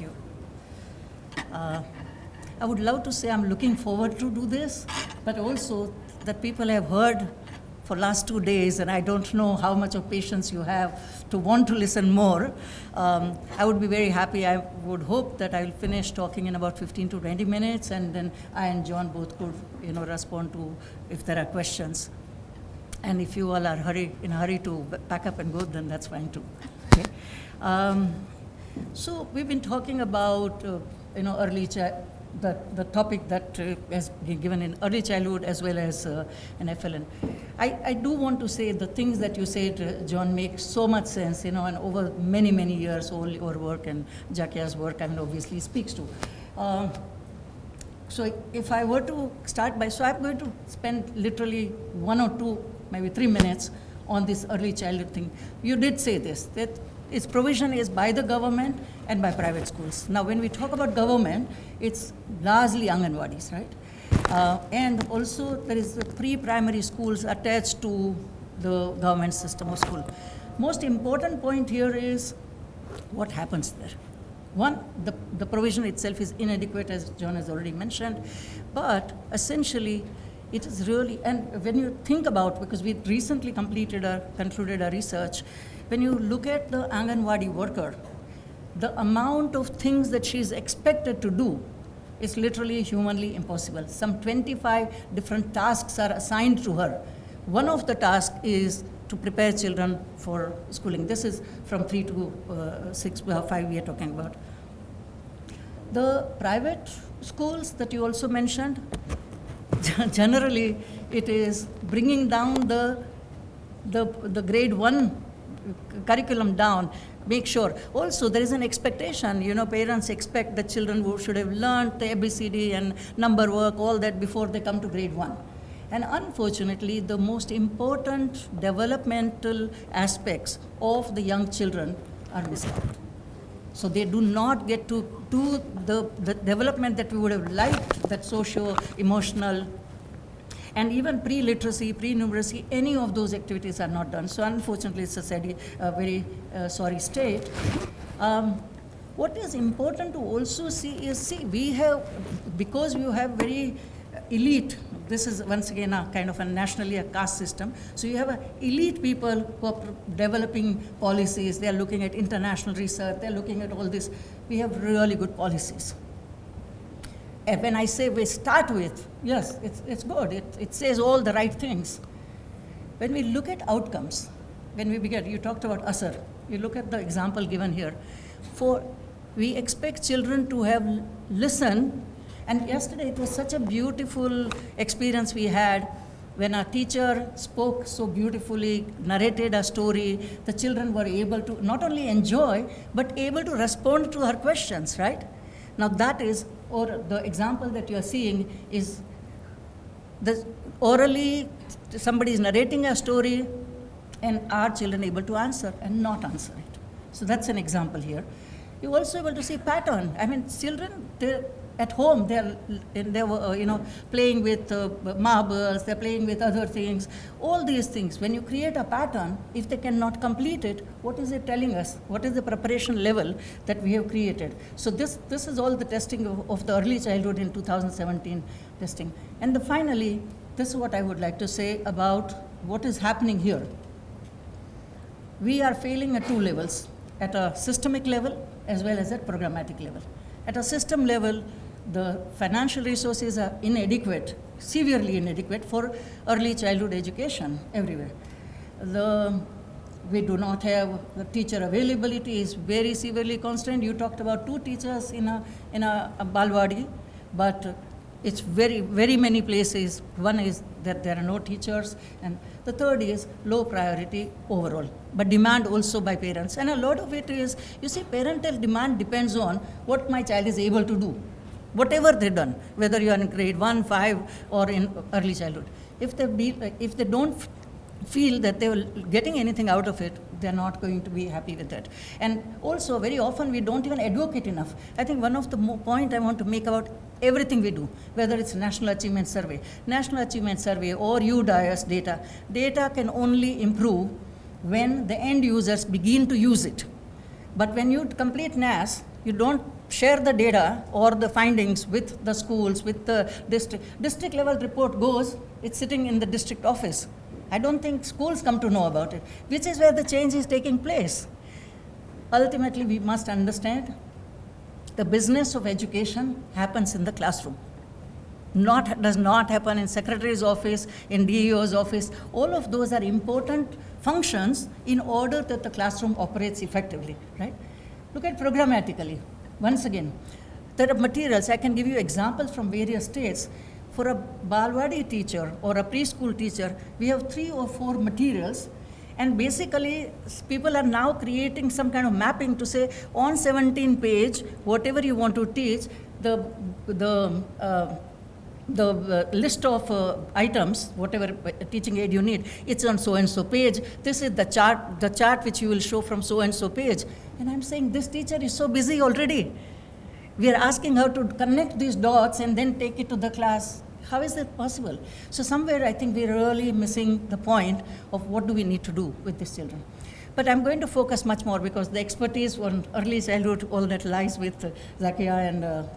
Thank you. I would love to say I'm looking forward to do this, but also that people have heard for last 2 days, and I don't know how much of patience you have to want to listen more. I would be very happy. I would hope that I will finish talking in about 15 to 20 minutes, and then I and John both could, respond to if there are questions. And if you all are in a hurry to pack up and go, then that's fine too. Okay. So we've been talking about, early the topic that has been given in early childhood as well as in FLN. I do want to say the things that you said, John, make so much sense, and over many, many years, all your work and Jakia's work, obviously speaks to. So if I were to start so I'm going to spend literally 1 or 2, maybe 3 minutes on this early childhood thing. You did say this, that its provision is by the government and by private schools. Now, when we talk about government, it's largely Anganwadis, right? And also there is the pre-primary schools attached to the government system of school. Most important point here is what happens there. One, the provision itself is inadequate, as John has already mentioned, but essentially it is really, and when you think about, because we recently concluded our research, when you look at the Anganwadi worker, the amount of things that she is expected to do is literally humanly impossible. Some 25 different tasks are assigned to her. One of the tasks is to prepare children for schooling. This is from 3 to 5 we are talking about. The private schools that you also mentioned, generally it is bringing down the grade 1 curriculum down. Make sure. Also, there is an expectation, parents expect the children who should have learned the ABCD and number work, all that before they come to grade 1. And unfortunately, the most important developmental aspects of the young children are missing out. So they do not get to do the development that we would have liked, that socio-emotional, and even pre-literacy, pre-numeracy, any of those activities are not done. So unfortunately, it's a very sorry state. What is important to also see is, we have, because you have very elite, this is once again a kind of a nationally a caste system, so you have elite people who are developing policies, they are looking at international research, they're looking at all this. We have really good policies. And when I say we start with, yes, it's good, it says all the right things. When we look at outcomes, when we begin, you talked about Asar, you look at the example given here. We expect children to have listened. And yesterday it was such a beautiful experience we had when our teacher spoke so beautifully, narrated a story. The children were able to not only enjoy, but able to respond to her questions, right? Now that is, or the example that you are seeing is orally somebody is narrating a story and our children able to answer and not answer it. So that's an example here. You're also able to see pattern. Children, at home, they were, playing with marbles, they're playing with other things. All these things, when you create a pattern, if they cannot complete it, what is it telling us? What is the preparation level that we have created? So this is all the testing of the early childhood in 2017 testing. And finally, this is what I would like to say about what is happening here. We are failing at 2 levels, at a systemic level as well as at programmatic level. At a system level, the financial resources are inadequate, severely inadequate for early childhood education everywhere. We do not have, the teacher availability is very severely constrained. You talked about 2 teachers in a Balwadi, but it's very, very many places. One is that there are no teachers, and the third is low priority overall, but demand also by parents. And a lot of it is, you see, parental demand depends on what my child is able to do, whatever they've done, whether you are in grade 1, 5, or in early childhood. If they don't feel that they are getting anything out of it, they're not going to be happy with it. And also, very often, we don't even advocate enough. I think one of the point I want to make about everything we do, whether it's National Achievement Survey or UDIS data can only improve when the end users begin to use it. But when you complete NAS, You don't share the data or the findings with the schools, with the district. District level report goes, it's sitting in the district office. I don't think schools come to know about it, which is where the change is taking place. Ultimately, we must understand the business of education happens in the classroom. Does not happen in secretary's office, in DEO's office. All of those are important functions in order that the classroom operates effectively, right? Look at programmatically. Once again, there are materials. I can give you examples from various states. For a Balwadi teacher or a preschool teacher, we have 3 or 4 materials. And basically, people are now creating some kind of mapping to say, on 17 page, whatever you want to teach, the list of items, whatever teaching aid you need, it's on so-and-so page. This is the chart which you will show from so-and-so page. And I'm saying, this teacher is so busy already. We are asking her to connect these dots and then take it to the class. How is that possible? So somewhere I think we're really missing the point of what do we need to do with these children. But I'm going to focus much more because the expertise on early childhood, all that lies with Zakia and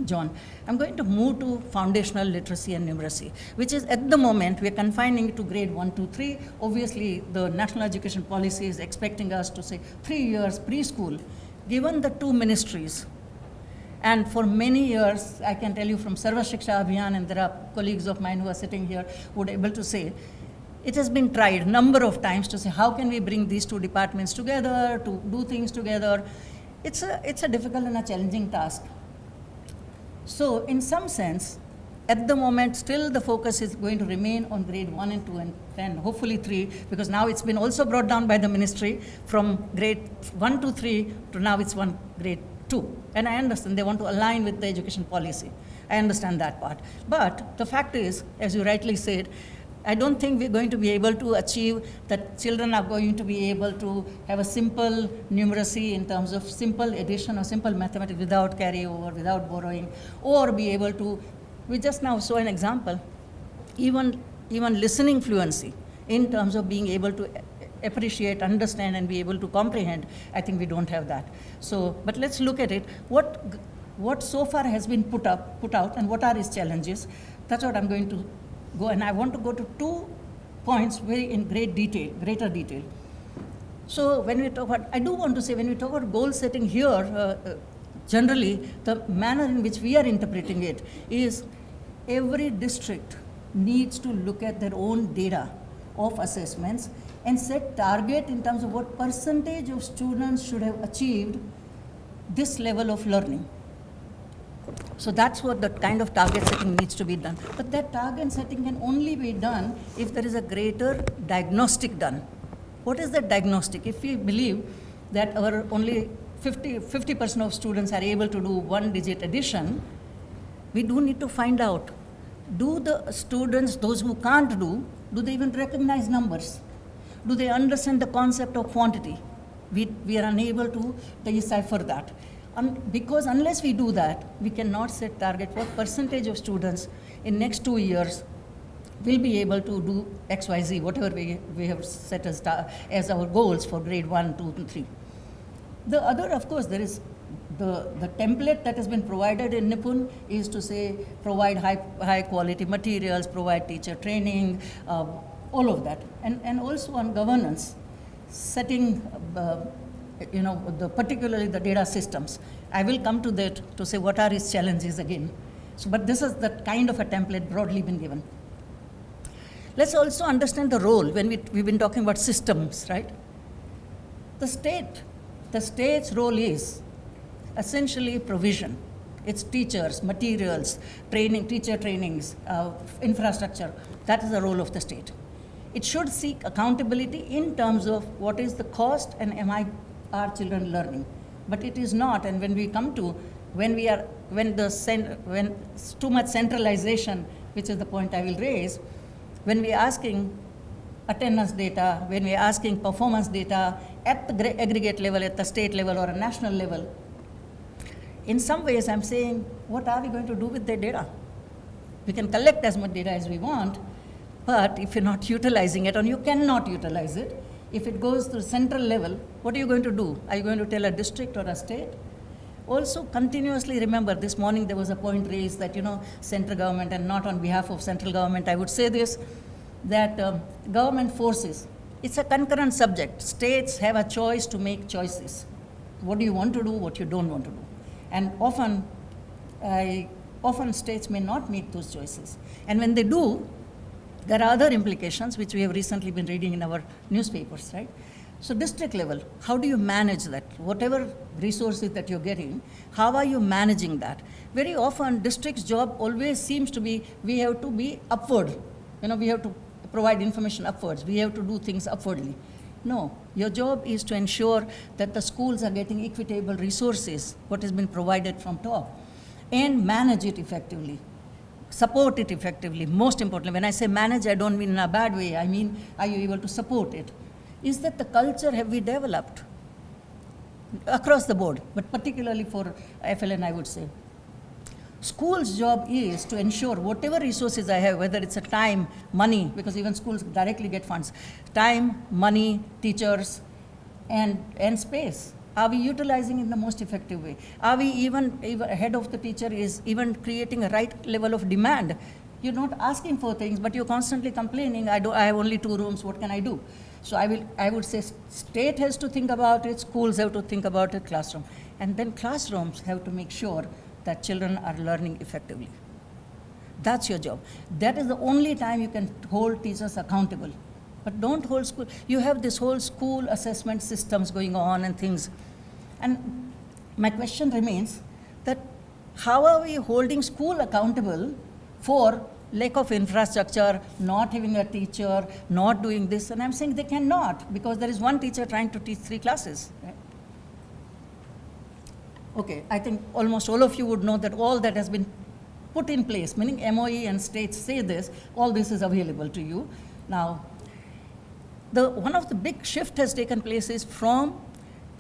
John. I'm going to move to foundational literacy and numeracy, which is at the moment we're confining it to grade 1, 2, 3. Obviously, the national education policy is expecting us to say 3 years preschool. Given the 2 ministries, and for many years, I can tell you from Sarva Shiksha Abhiyan, and there are colleagues of mine who are sitting here who are able to say, it has been tried a number of times to say, how can we bring these 2 departments together, to do things together? It's a difficult and a challenging task. So in some sense, at the moment, still the focus is going to remain on grade 1 and 2 and then hopefully 3, because now it's been also brought down by the ministry from grade 1 to 3 to now it's grade 2. And I understand they want to align with the education policy. I understand that part. But the fact is, as you rightly said, I don't think we're going to be able to achieve that children are going to be able to have a simple numeracy in terms of simple addition or simple mathematics without carryover, without borrowing, or be able to, we just now saw an example, even listening fluency in terms of being able to appreciate, understand, and be able to comprehend. I think we don't have that. So, but let's look at it. What so far has been put out, and what are its challenges? That's what I'm going to go, and I want to go to 2 points very in greater detail. So when we talk about, I do want to say, when we talk about goal setting here, generally, the manner in which we are interpreting it is every district needs to look at their own data of assessments and set target in terms of what percentage of students should have achieved this level of learning. So that's what the kind of target setting needs to be done. But that target setting can only be done if there is a greater diagnostic done. What is that diagnostic? If we believe that our only 50% of students are able to do 1-digit addition, we do need to find out, do the students, those who can't do they even recognize numbers? Do they understand the concept of quantity? We are unable to decipher that. Because unless we do that, we cannot set target what percentage of students in next 2 years will be able to do X, Y, Z, whatever we have set as our goals for grade 1, 2, and 3. The other, of course, there is the template that has been provided in Nipun is to say provide high quality materials, provide teacher training, all of that. And also on governance, setting particularly the data systems. I will come to that to say what are its challenges again. So, but this is the kind of a template broadly been given. Let's also understand the role when we've been talking about systems, right? The state's role is essentially provision. It's teachers, materials, training, teacher trainings, infrastructure. That is the role of the state. It should seek accountability in terms of what is the cost and are children learning. But it is not, and when we come to, when too much centralization, which is the point I will raise, when we are asking attendance data, when we are asking performance data at the aggregate level, at the state level or a national level, in some ways I'm saying, what are we going to do with the data? We can collect as much data as we want, but if you're not utilizing it, and you cannot utilize it, if it goes to the central level, what are you going to do? Are you going to tell a district or a state? Also continuously remember, this morning there was a point raised that, central government, and not on behalf of central government, I would say this, that government forces, it's a concurrent subject. States have a choice to make choices. What do you want to do, what you don't want to do. And often states may not make those choices. And when they do, there are other implications which we have recently been reading in our newspapers, right? So district level, how do you manage that? Whatever resources that you're getting, how are you managing that? Very often, district's job always seems to be, we have to be upward. We have to provide information upwards. We have to do things upwardly. No, your job is to ensure that the schools are getting equitable resources, what has been provided from top, and manage it effectively. Support it effectively. Most importantly, when I say manage, I don't mean in a bad way. I mean, are you able to support it? Is that the culture have we developed across the board, but particularly for FLN, I would say. School's job is to ensure whatever resources I have, whether it's a time, money, because even schools directly get funds, time, money, teachers, and space. Are we utilizing in the most effective way? Are we even ahead of the teacher is even creating a right level of demand? You're not asking for things, but you're constantly complaining, I have only 2 rooms, what can I do? So I would say state has to think about it, schools have to think about it, classroom. And then classrooms have to make sure that children are learning effectively. That's your job. That is the only time you can hold teachers accountable. But don't hold school. You have this whole school assessment systems going on and things. And my question remains that how are we holding school accountable for lack of infrastructure, not having a teacher, not doing this? And I'm saying they cannot, because there is one teacher trying to teach 3 classes. Right? Okay, I think almost all of you would know that all that has been put in place, meaning MOE and states say this, all this is available to you. Now, one of the big shift has taken place is from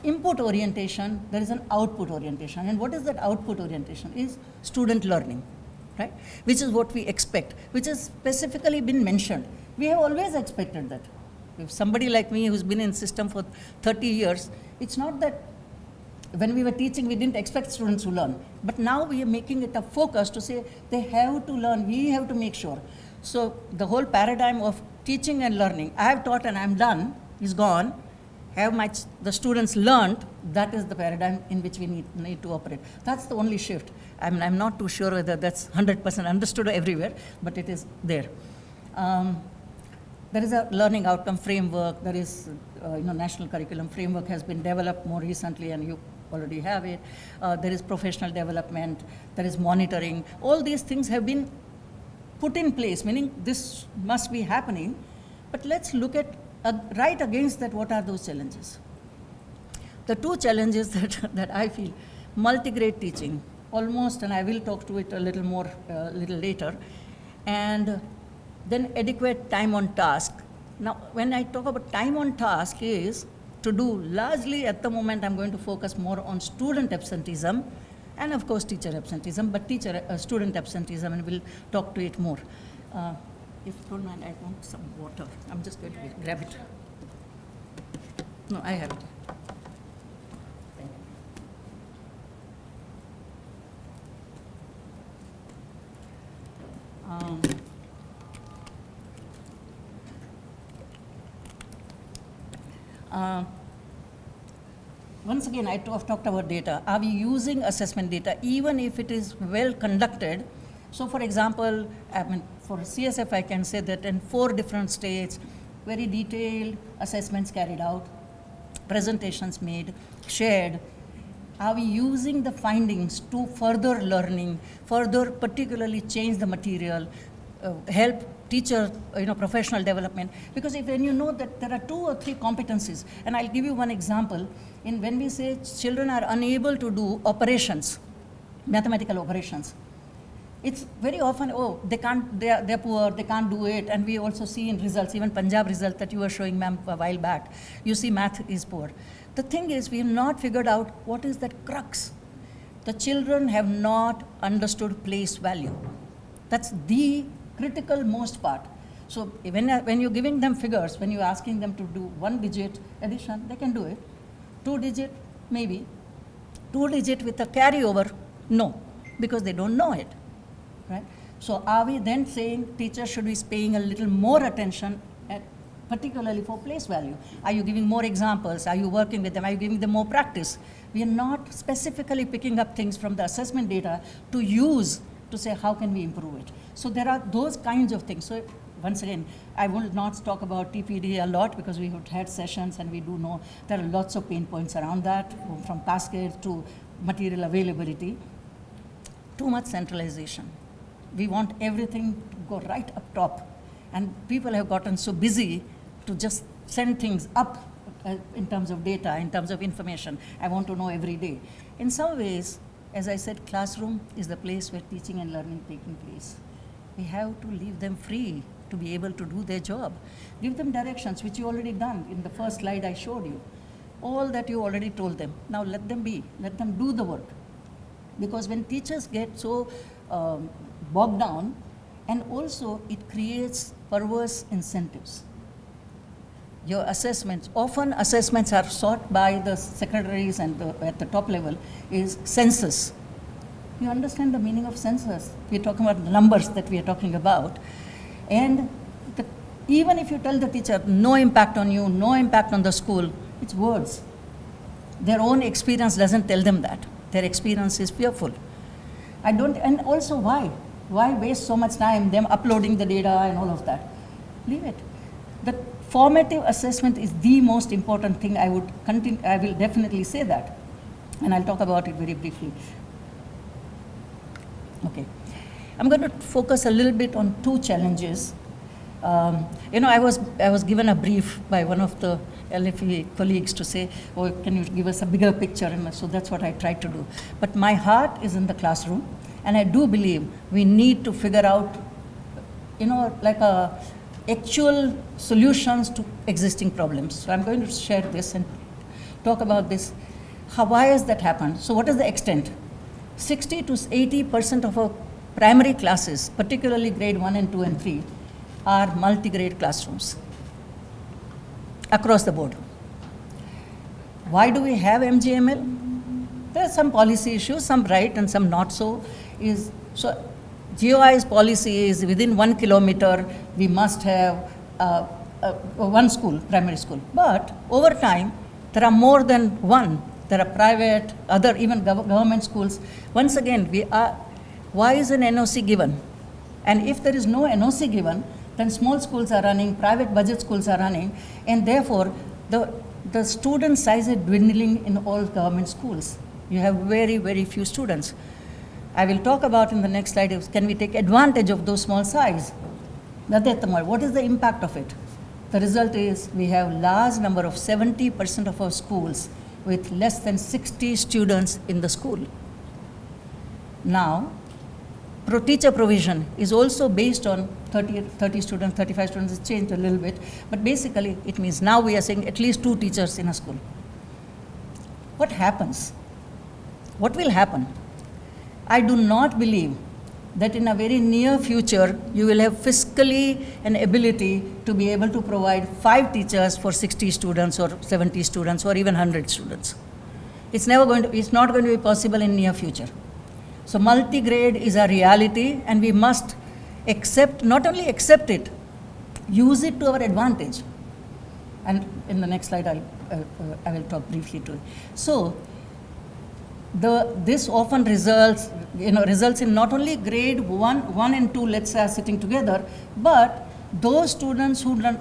input orientation, there is an output orientation. And what is that output orientation? Is student learning, right? Which is what we expect, which has specifically been mentioned. We have always expected that. If somebody like me who's been in system for 30 years, it's not that when we were teaching, we didn't expect students to learn. But now we are making it a focus to say they have to learn, we have to make sure. So the whole paradigm of teaching and learning, I have taught and I'm done, is gone. Have the students learned, that is the paradigm in which we need to operate. That's the only shift. I'm not too sure whether that's 100% understood everywhere, but it is there. There is a learning outcome framework. There is, national curriculum framework has been developed more recently, and you already have it. There is professional development. There is monitoring. All these things have been put in place, meaning this must be happening. But let's look at right against that, what are those challenges? The 2 challenges that I feel, multi-grade teaching, almost, and I will talk to it a little more, a little later, and then adequate time on task. Now, when I talk about time on task is to do largely at the moment, I'm going to focus more on student absenteeism and of course teacher absenteeism, but student absenteeism, and we'll talk to it more. If you don't mind, I want some water. I'm just going to grab it. No, I have it. Thank you. Once again, I've talked about data. Are we using assessment data, even if it is well conducted? So for example, for CSF, I can say that in 4 different states, very detailed assessments carried out, presentations made, shared. Are we using the findings to further learning, further particularly change the material, help teacher, professional development? Because when you know that there are 2 or 3 competencies, and I'll give you one example. When we say children are unable to do operations, mathematical operations, it's very often, they're poor, they can't do it. And we also see in results, even Punjab result that you were showing, ma'am, a while back, you see math is poor. The thing is, we have not figured out what is that crux. The children have not understood place value. That's the critical most part. So when you're giving them figures, when you're asking them to do 1-digit addition, they can do it. 2-digit, maybe. 2-digit with a carryover? No, because they don't know it, right? So are we then saying teachers should be paying a little more attention, particularly for place value? Are you giving more examples? Are you working with them? Are you giving them more practice? We are not specifically picking up things from the assessment data to use to say how can we improve it. So there are those kinds of things. So once again, I will not talk about TPD a lot because we have had sessions and we do know there are lots of pain points around that, from cascade to material availability. Too much centralization. We want everything to go right up top. And people have gotten so busy to just send things up in terms of data, in terms of information. I want to know every day. In some ways, as I said, classroom is the place where teaching and learning taking place. We have to leave them free to be able to do their job. Give them directions, which you already done in the first slide I showed you. All that you already told them. Now let them be, let them do the work. Because when teachers get so bogged down, and also it creates perverse incentives. Your assessments, often assessments are sought by the secretaries and at the top level is census. You understand the meaning of census? We're talking about the numbers that we are talking about. And even if you tell the teacher, no impact on you, no impact on the school, it's words. Their own experience doesn't tell them that. Their experience is fearful. And also why? Why waste so much time them uploading the data and all of that? Leave it. The formative assessment is the most important thing. I will definitely say that. And I'll talk about it very briefly. Okay. I'm going to focus a little bit on two challenges. I was given a brief by one of the LFE colleagues to say, oh, can you give us a bigger picture? And so that's what I tried to do. But my heart is in the classroom, and I do believe we need to figure out, actual solutions to existing problems. So I'm going to share this and talk about this. Why has that happened? So what is the extent? 60 to 80% of our primary classes, particularly grade 1 and 2 and 3, are multi-grade classrooms across the board. Why do we have MGML? There are some policy issues, some right and some not so. GOI's policy is within 1 kilometer, we must have one school, primary school. But over time, there are more than one. There are private, other even government schools. Once again, why is an NOC given? And if there is no NOC given, then small schools are running, private budget schools are running, and therefore the student size is dwindling in all government schools. You have very, very few students. I will talk about in the next slide, can we take advantage of those small size? What is the impact of it? The result is we have large number of 70% of our schools with less than 60 students in the school. Now, teacher provision is also based on 30 students, 35 students. It's changed a little bit, but basically it means now we are saying at least 2 teachers in a school. What happens? What will happen? I do not believe that in a very near future you will have fiscally an ability to be able to provide 5 teachers for 60 students or 70 students or even 100 students. It's not going to be possible in near future. So multi-grade is a reality, and we must not only accept it, use it to our advantage. And in the next slide, I will talk briefly to it. So this often results in not only grade 1 and 2, let's say, are sitting together, but those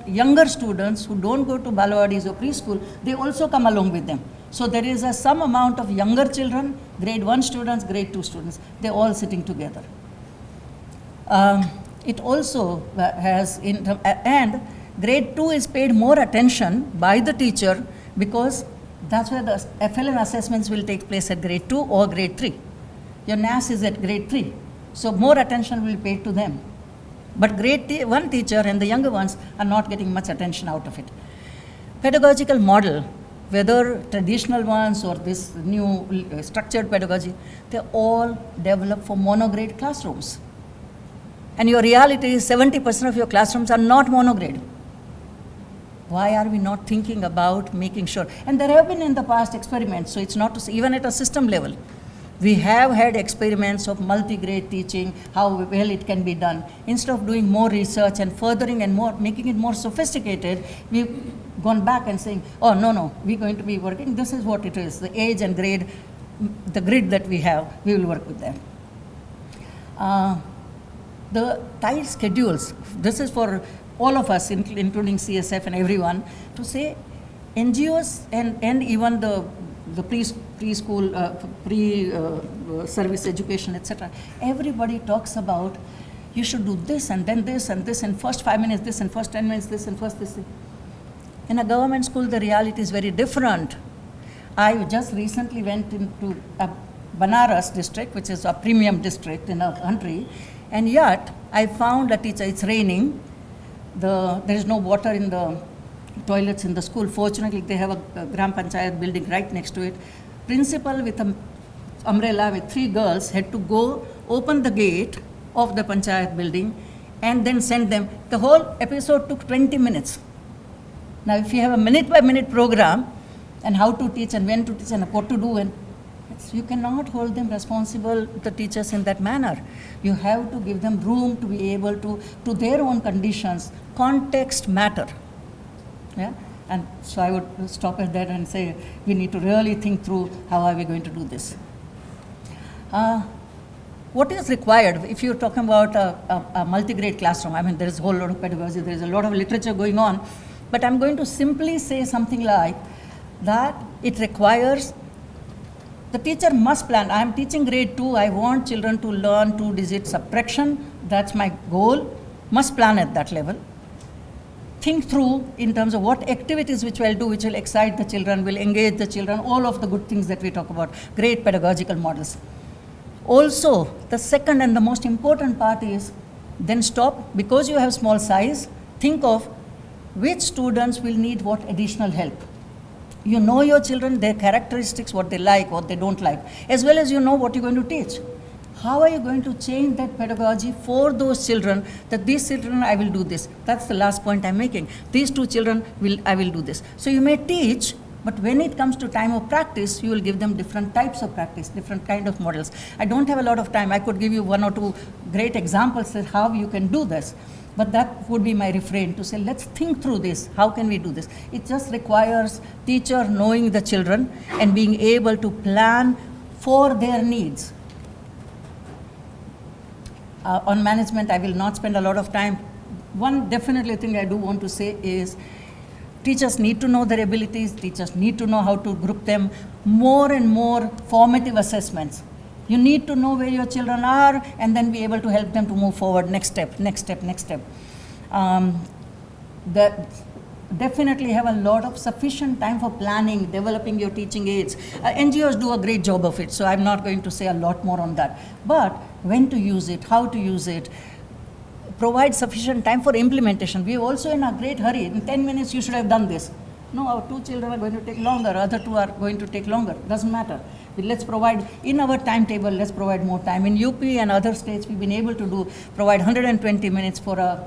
younger students who don't go to Balwadis or preschool, they also come along with them. So there is some amount of younger children, grade 1 students, grade 2 students, they're all sitting together. It also has, and grade 2 is paid more attention by the teacher because that's where the FLN assessments will take place at grade 2 or grade 3. Your NAS is at grade 3. So more attention will be paid to them. But grade 1 teacher and the younger ones are not getting much attention out of it. Pedagogical model, whether traditional ones or this new structured pedagogy, they're all developed for monograde classrooms. And your reality is 70% of your classrooms are not monograde. Why are we not thinking about making sure? And there have been in the past experiments, so it's not to say, even at a system level, we have had experiments of multi-grade teaching, how well it can be done. Instead of doing more research and furthering and more, making it more sophisticated, we've gone back and saying, oh, no, we're going to be working, this is what it is, the age and grade, the grid that we have, we will work with that. The tight schedules, this is for all of us, including CSF and everyone, to say NGOs and even the preschool, pre-service education, etc. Everybody talks about you should do this and then this and this, and first 5 minutes this, and first 10 minutes this, and first this. In a government school, the reality is very different. I just recently went into a Banaras district, which is a premium district in our country, and yet I found a teacher, it's raining, there is no water in the toilets in the school. Fortunately, they have a Gram Panchayat building right next to it. Principal with an umbrella with 3 girls had to go open the gate of the Panchayat building and then send them. The whole episode took 20 minutes. Now, if you have a minute-by-minute program and how to teach and when to teach and what to do, and you cannot hold them responsible, the teachers, in that manner. You have to give them room to be able to their own conditions. Context matter. Yeah? And so I would stop at that and say, we need to really think through how are we going to do this. What is required if you're talking about a multi-grade classroom? I mean, there is a whole lot of pedagogy, there is a lot of literature going on, but I'm going to simply say something like that it requires, the teacher must plan. I'm teaching grade 2, I want children to learn 2-digit subtraction, that's my goal, must plan at that level. Think through in terms of what activities which will do, which will excite the children, will engage the children, all of the good things that we talk about, great pedagogical models. Also, the second and the most important part is, then stop, because you have small size, think of which students will need what additional help. You know your children, their characteristics, what they like, what they don't like, as well as you know what you're going to teach. How are you going to change that pedagogy for those children, that these children, I will do this. That's the last point I'm making. These 2 children, I will do this. So you may teach, but when it comes to time of practice, you will give them different types of practice, different kind of models. I don't have a lot of time. I could give you 1 or 2 great examples of how you can do this. But that would be my refrain, to say, let's think through this. How can we do this? It just requires teacher knowing the children and being able to plan for their needs. On management, I will not spend a lot of time. One definitely thing I do want to say is, teachers need to know their abilities, teachers need to know how to group them. More and more formative assessments. You need to know where your children are and then be able to help them to move forward, next step, next step, next step. Definitely have a lot of sufficient time for planning, developing your teaching aids. NGOs do a great job of it, so I'm not going to say a lot more on that. But when to use it, how to use it, provide sufficient time for implementation. We're also in a great hurry. In 10 minutes, you should have done this. No, our 2 children are going to take longer, other 2 are going to take longer. Doesn't matter. Let's provide, in our timetable, let's provide more time. In UP and other states, we've been able to provide 120 minutes for a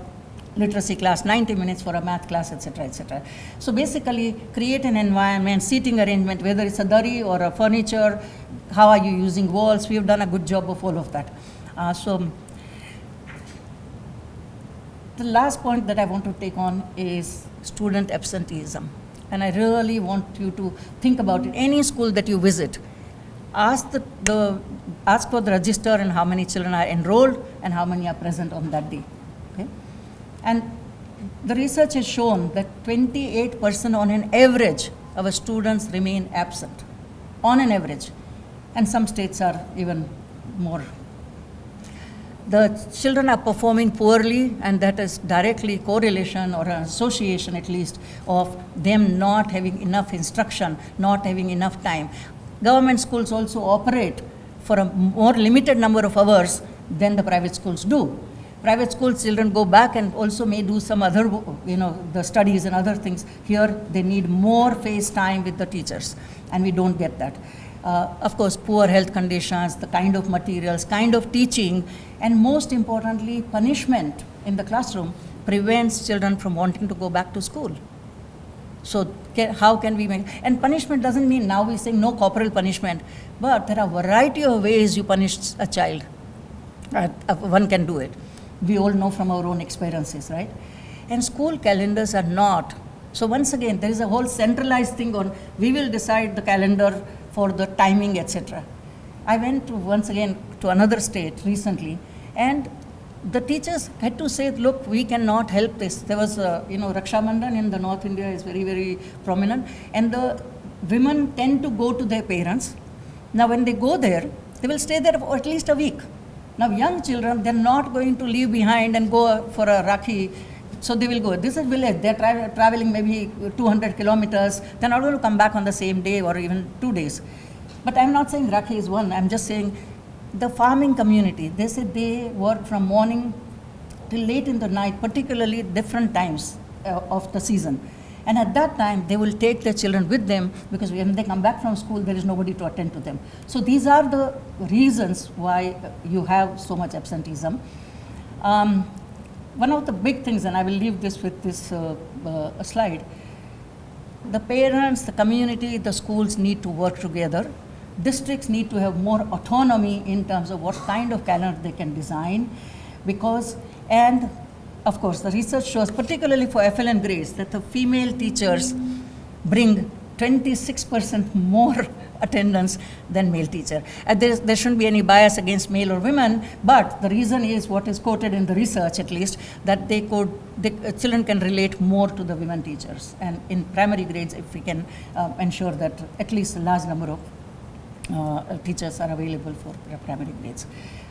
literacy class, 90 minutes for a math class, etc., etc. So basically, create an environment, seating arrangement, whether it's a dari or a furniture, how are you using walls? We've done a good job of all of that. So the last point that I want to take on is student absenteeism. And I really want you to think about it. Any school that you visit, ask ask for the register and how many children are enrolled and how many are present on that day. Okay? And the research has shown that 28% on an average our students remain absent, on an average. And some states are even more. The children are performing poorly, and that is directly correlation or an association at least of them not having enough instruction, not having enough time. Government schools also operate for a more limited number of hours than the private schools do. Private school children go back and also may do some other, the studies and other things. Here, they need more face time with the teachers, and we don't get that. Of course, poor health conditions, the kind of materials, kind of teaching, and most importantly, punishment in the classroom prevents children from wanting to go back to school. So how can we make, and punishment doesn't mean now we're saying no corporal punishment, but there are a variety of ways you punish a child. One can do it. We all know from our own experiences, right? And school calendars are not. So once again, there is a whole centralized thing on, we will decide the calendar for the timing, etc. I went once again to another state recently, and the teachers had to say, look, we cannot help this. There was, Raksha Bandhan in the North India is very, very prominent, and the women tend to go to their parents. Now when they go there, they will stay there for at least a week. Now young children, they're not going to leave behind and go for a Rakhi, so they will go. This is village, they're traveling maybe 200 kilometers, they're not going to come back on the same day or even 2 days. But I'm not saying Rakhi is one, I'm just saying the farming community, they say they work from morning till late in the night, particularly different times of the season. And at that time, they will take their children with them, because when they come back from school, there is nobody to attend to them. So these are the reasons why you have so much absenteeism. One of the big things, and I will leave this with this slide, the parents, the community, the schools need to work together. Districts need to have more autonomy in terms of what kind of calendar they can design, because, and of course, the research shows, particularly for FLN grades, that the female teachers bring 26% more attendance than male teacher. And there shouldn't be any bias against male or women, but the reason is what is quoted in the research, at least, that children can relate more to the women teachers. And in primary grades, if we can ensure that at least a large number of teachers are available for primary grades.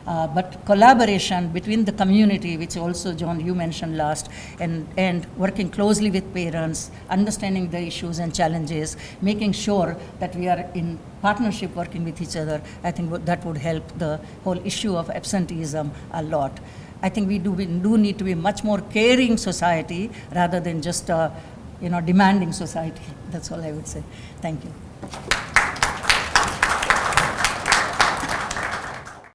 But collaboration between the community, which also, John, you mentioned last, and working closely with parents, understanding the issues and challenges, making sure that we are in partnership working with each other, I think that would help the whole issue of absenteeism a lot. I think we do need to be much more caring society rather than just demanding society. That's all I would say. Thank you.